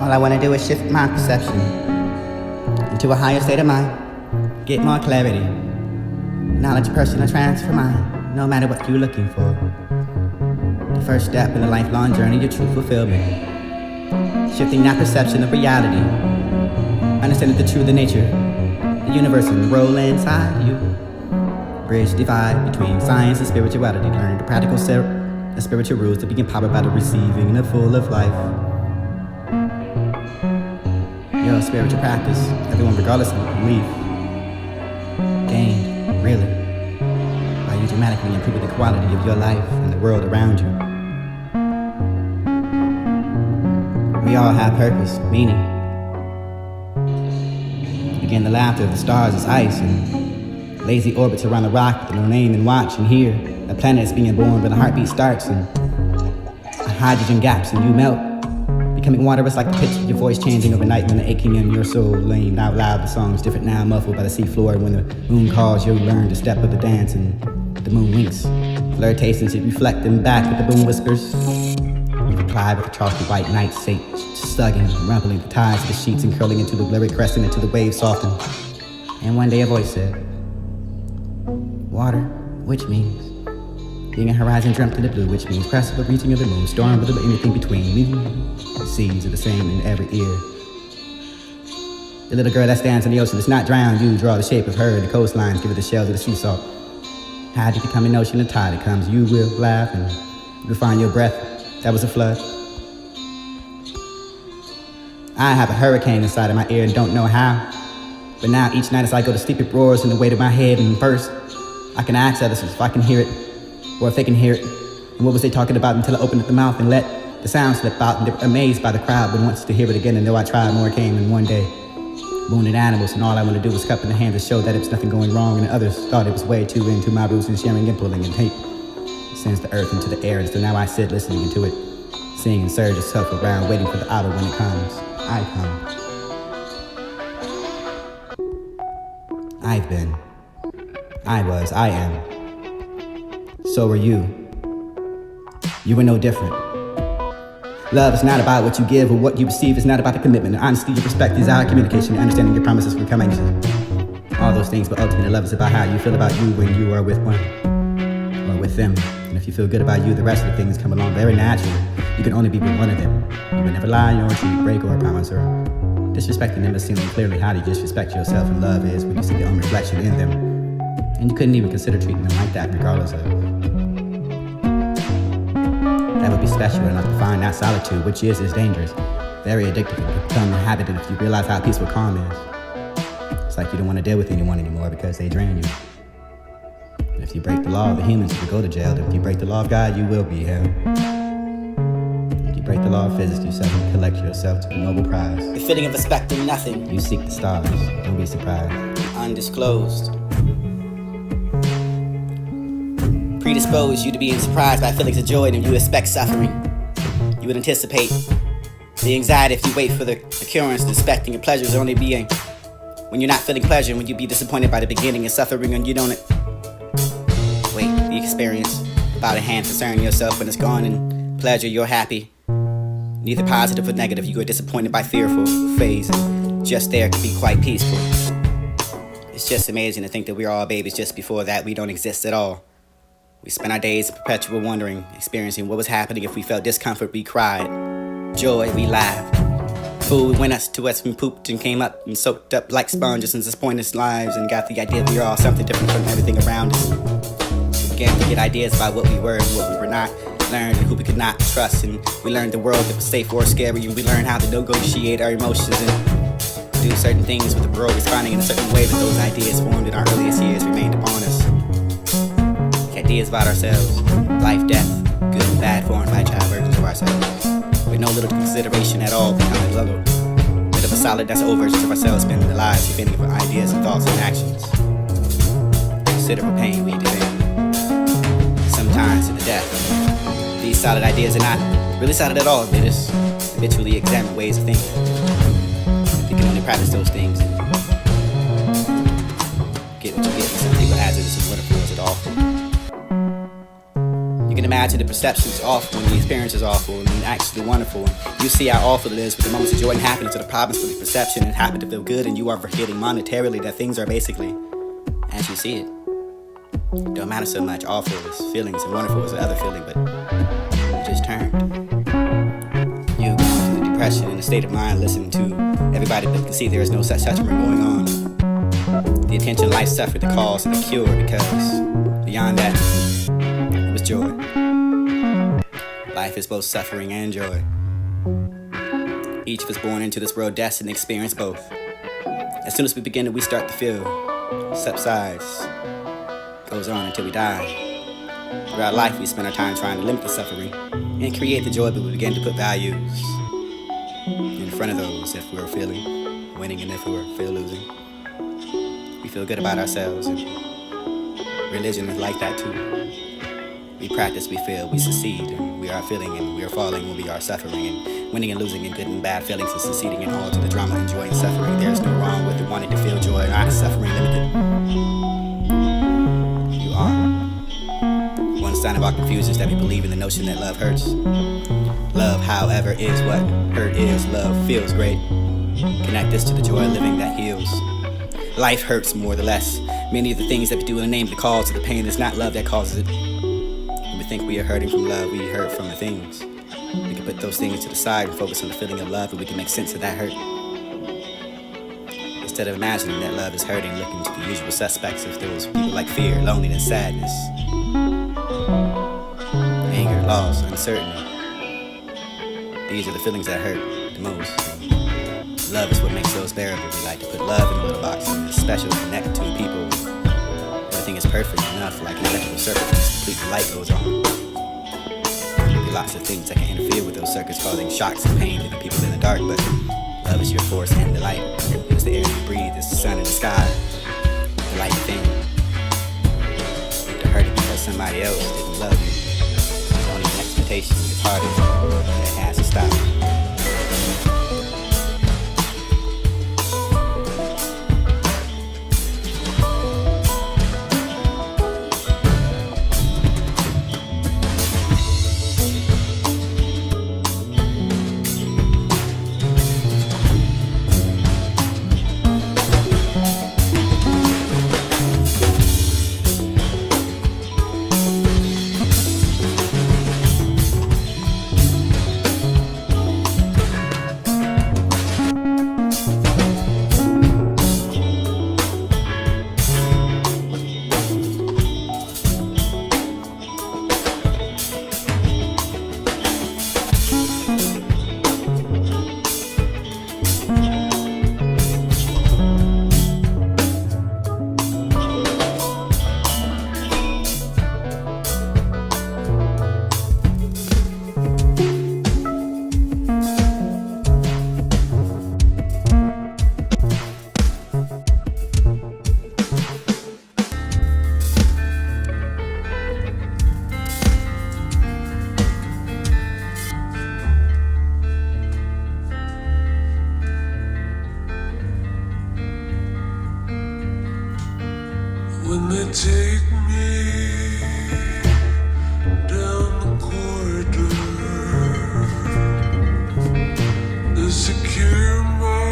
All I want to do is shift my perception into a higher state of mind, get more clarity, knowledge personal transfer mind, no matter what you're looking for. The first step in a lifelong journey to true fulfillment. Shifting that perception of reality, understanding the truth of nature, the universe and the role inside you. Bridge divide between science and spirituality, learning the practical and spiritual rules to be empowered by the receiving and the full of life. Your spiritual practice, everyone regardless of belief, gained, really, by you dramatically improving the quality of your life and the world around you. We all have purpose, meaning. Again, the laughter of the stars is ice, and lazy orbits around the rock with no name, and watch and hear a planet is being born where the heartbeat starts, and hydrogen gaps and you melt, becoming water. It's like the pitch of your voice changing overnight when the aching in your soul lamed out loud. The song's different now, muffled by the seafloor, and when the moon calls, you'll learn the step of the dance, and the moon winks. Flirtations, you reflecting back with the boom whispers. You reply with the chalky white night sate, slugging, rumpling the tides of the sheets and curling into the lyric crescent until the waves soften. And one day a voice said, water, which means being a horizon dreamt in the blue, which means crest of the reaching of the moon, storm with anything between. The seas are the same in every ear. The little girl that stands in the ocean is not drowned. You draw the shape of her, the coastlines give it the shells of the sea salt. How'd you become an ocean? The tide it comes, you will laugh and you'll find your breath. That was a flood. I have a hurricane inside of my ear and don't know how. But now each night as I go to sleep, it roars in the weight of my head. And first, I can ask others if I can hear it, or if they can hear it. And what was they talking about until I opened up the mouth and let the sound slip out. And they were amazed by the crowd, but wants to hear it again. And though I tried, more came in one day. Wounded animals, and all I want to do was cup in the hand to show that it was nothing going wrong. And others thought it was way too into my roots and sharing and pulling and tape. It sends the earth into the air, and so now I sit listening into it, sing and surge itself around, waiting for the hour when it comes. I come. I've been. I was. I am. So are you. You are no different. Love is not about what you give or what you receive. It's not about the commitment. The honesty, your respect, desire, communication, understanding your promises, becoming all those things. But ultimately, love is about how you feel about you when you are with one or with them. And if you feel good about you, the rest of the things come along very naturally. You can only be with one of them. You will never lie, nor cheat, break, or promise, or disrespecting them is seeing clearly how to disrespect yourself. And love is when you see your own reflection in them. And you couldn't even consider treating them like that, regardless of. That would be special enough to find that solitude, which is dangerous, very addictive, and become a habit. And if you realize how peaceful calm is, it's like you don't want to deal with anyone anymore because they drain you. And if you break the law of the humans, you will go to jail. If you break the law of God, you will be held. If you break the law of physics, you suddenly collect yourself to a noble prize. The feeling of expecting nothing. You seek the stars, don't be surprised. Undisclosed. Predispose you to being surprised by feelings of joy, and you expect suffering. You would anticipate the anxiety if you wait for the occurrence, expecting your pleasures only being when you're not feeling pleasure, when you be disappointed by the beginning and suffering and you don't wait the experience about a hand concerning yourself when it's gone, and pleasure you're happy, neither positive or negative. You are disappointed by fearful phase, and just there can be quite peaceful. It's just amazing to think that we're all babies. Just before that we don't exist at all. We spent our days in perpetual wondering, experiencing what was happening. If we felt discomfort, we cried. Joy, we laughed. Food went us to us, we pooped and came up and soaked up like sponges in disappointed lives, and got the idea that we were all something different from everything around us. We began to get ideas about what we were and what we were not, learned who we could not trust, and we learned the world that was safe or scary, and we learned how to negotiate our emotions and do certain things with the world responding in a certain way. But those ideas formed in our earliest years remained upon us. Ideas about ourselves, life, death, good and bad, formed by child versions of ourselves, with no little consideration at all, becoming a little bit of a solid that's over versions of ourselves, spending their lives depending on ideas and thoughts and actions. Considerable pain we defend, sometimes to the death. These solid ideas are not really solid at all. They just habitually examine ways of thinking. You can only practice those things and get what you get. Some people hazardous and wonderful as it all. can imagine the perception's awful and the experience is awful and actually wonderful. And you see how awful it is with the moments of joy and happiness or the problems with the perception and happen to feel good, and you are forgetting monetarily that things are basically as you see it. It don't matter so much awful as feelings and wonderful as the other feeling, but you just turned. You go into the depression in a state of mind listening to everybody but can see there is no such suffering going on. The attention life suffered the cause and the cure, because beyond that it was joy. Life is both suffering and joy. Each of us born into this world destined to experience both. As soon as we begin, we start to feel subsides, goes on until we die. Throughout life, we spend our time trying to limit the suffering and create the joy, but we begin to put values in front of those if we're feeling winning and if we're feel losing. We feel good about ourselves, and religion is like that too. We practice, we feel, we succeed, and we are feeling and we are falling when we are suffering, and winning and losing, and good and bad feelings, and succeeding in all to the drama and joy and suffering. There's no wrong with it, wanting to feel joy, not suffering limited. You are. One sign of our confusion is that we believe in the notion that love hurts. Love, however, is what hurt is. Love feels great. Connect this to the joy of living that heals. Life hurts more or less. Many of the things that we do in the name of the cause of the pain is not love that causes it. When we think we are hurting from love, we hurt from the things. We can put those things to the side and focus on the feeling of love, and we can make sense of that hurt. Instead of imagining that love is hurting, looking to the usual suspects of those people like fear, loneliness, sadness, anger, loss, uncertainty. These are the feelings that hurt the most. Love is what makes those bearable. We like to put love in a little box, and it's special, connect to people. Everything is perfect enough, like an electrical circuit. Complete the light goes on. There be lots of things that can interfere with those circuits, causing shocks and pain, leaving people in the dark. But love is your force and the light. It's the air you breathe, it's the sun in the sky, the light thing. To hurt it because somebody else didn't love you. It's only an expectation. It's harder. It has to stop. When they take me down the corridor, they secure my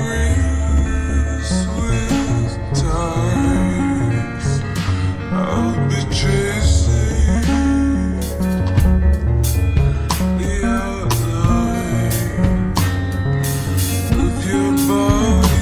wrists with ties. I'll be chasing the outline of your body.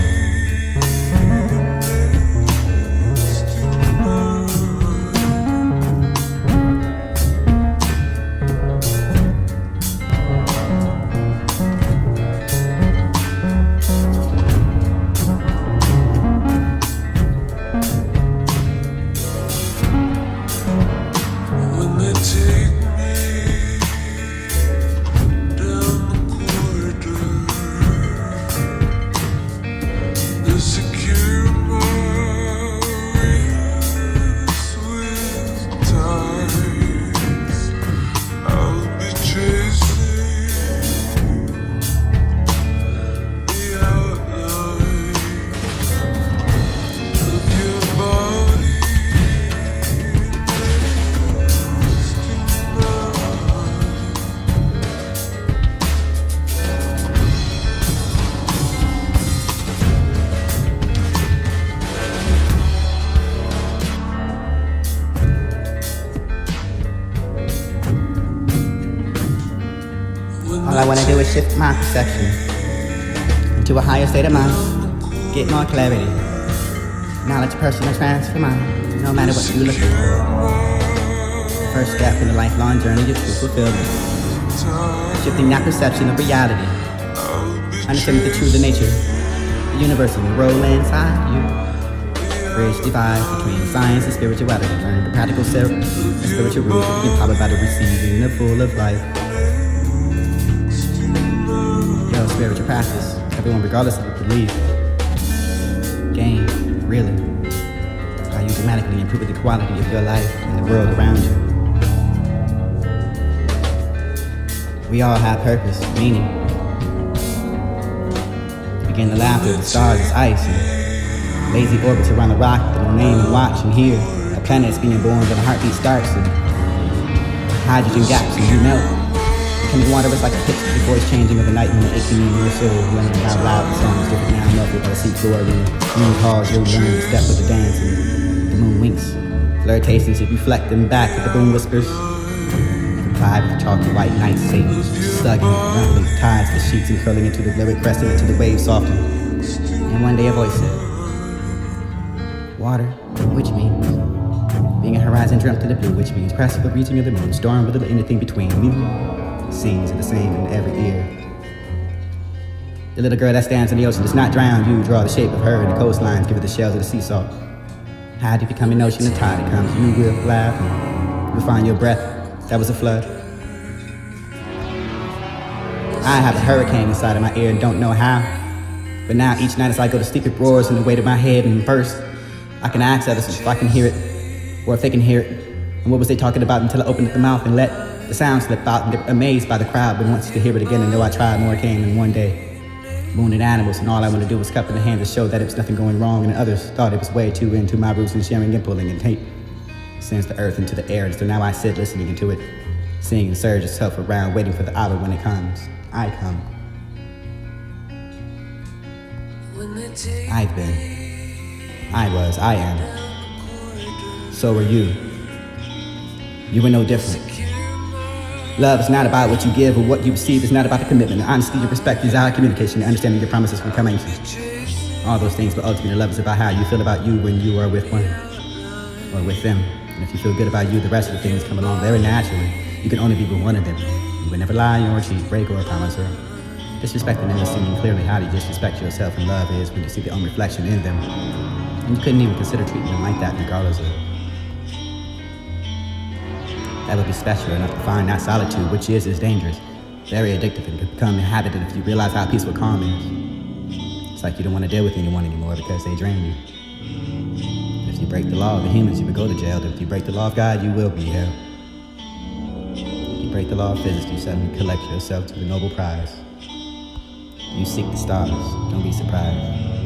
shift my perception into a higher state of mind, get more clarity. Knowledge personal transfer mind, no matter what you look for. First step in the lifelong journey of true fulfillment. Shifting that perception of reality. Understanding the truth of nature, the universe and the role inside you. Bridge divide between science and spirituality. Learn the practical self and spiritual roots empowered by the receiving the full of life. Yo, spiritual practice. Everyone, regardless of the belief, gain, really, how you dramatically improve the quality of your life and the world around you. We all have purpose, meaning. Begin to laugh through the stars as ice and lazy orbits around the rock with no name and watch and hear a planet is being born when a heartbeat starts and hydrogen gaps and you melt. Becoming water is like a pitch before it's changing overnight when you're aching in your soul, learning how loud the song is different now, muffled by the seat floor when the moon calls, you'll learn the step of the dance and the moon winks. Flirtations, you reflect them back with the moon whispers. Comply with the chalky white night sage, slugging, rumbling, tides the sheets and curling into the lyric, cresting into the waves soften. And one day a voice said, water, which means being a horizon dreamt to the blue, which means press the reaching of the moon, storm with anything between. Scenes are the same in every ear. The little girl that stands in the ocean does not drown you, draw the shape of her in the coastlines, give it the shells of the sea salt. How do you become an ocean? The tide comes, you will laugh and you'll find your breath. That was a flood. I have a hurricane inside of my ear and don't know how. But now each night as I go to sleep, it roars in the weight of my head and first I can ask others if I can hear it, or if they can hear it. And what was they talking about until I opened up the mouth and let the sound slip out, and they're amazed by the crowd, but wants to hear it again, and though I tried, more came in one day. Wounded animals, and all I wanted to do was cup in the hand to show that it was nothing going wrong, and others thought it was way too into my roots and sharing and pulling and tape. Sends the earth into the air, and so now I sit listening into it, seeing and surge itself around, waiting for the hour when it comes. I come. I've been. I was. I am. So are you. You were no different. Love is not about what you give or what you receive. It's not about the commitment, the honesty, your respect, desire, communication, the understanding your promises from coming. All those things, but ultimately love is about how you feel about you when you are with one or with them. And if you feel good about you, the rest of the things come along very naturally. You can only be with one of them. You would never lie or cheat, break or promise or disrespect them, and you're seeing clearly how to disrespect yourself and love is when you see your own reflection in them. And you couldn't even consider treating them like that regardless of. That would be special enough to find that solitude, which is dangerous, very addictive, and could become inhabited if you realize how peaceful calm is. It's like you don't want to deal with anyone anymore because they drain you. If you break the law of the humans, you would go to jail. If you break the law of God, you will be held. If you break the law of physics, you suddenly collect yourself to the Nobel Prize. You seek the stars, don't be surprised.